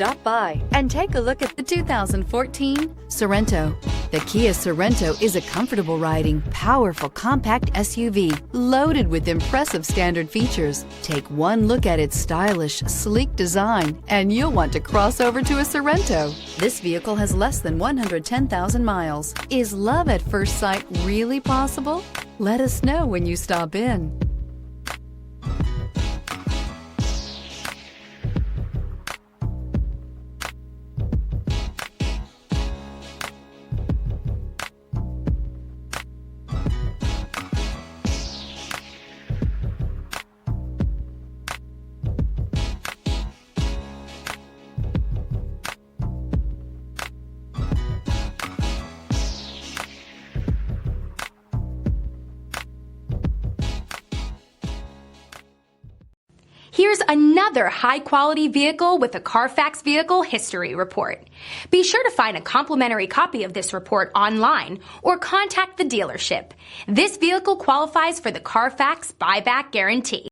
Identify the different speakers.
Speaker 1: Stop by and take a look at the 2014 Sorento. The Kia Sorento is a comfortable riding, powerful compact SUV loaded with impressive standard features. Take one look at its stylish, sleek design and you'll want to cross over to a Sorento. This vehicle has less than 110,000 miles. Is love at first sight really possible? Let us know when you stop in.
Speaker 2: Here's another high-quality vehicle with a Carfax Vehicle History Report. Be sure to find a complimentary copy of this report online or contact the dealership. This vehicle qualifies for the Carfax Buyback Guarantee.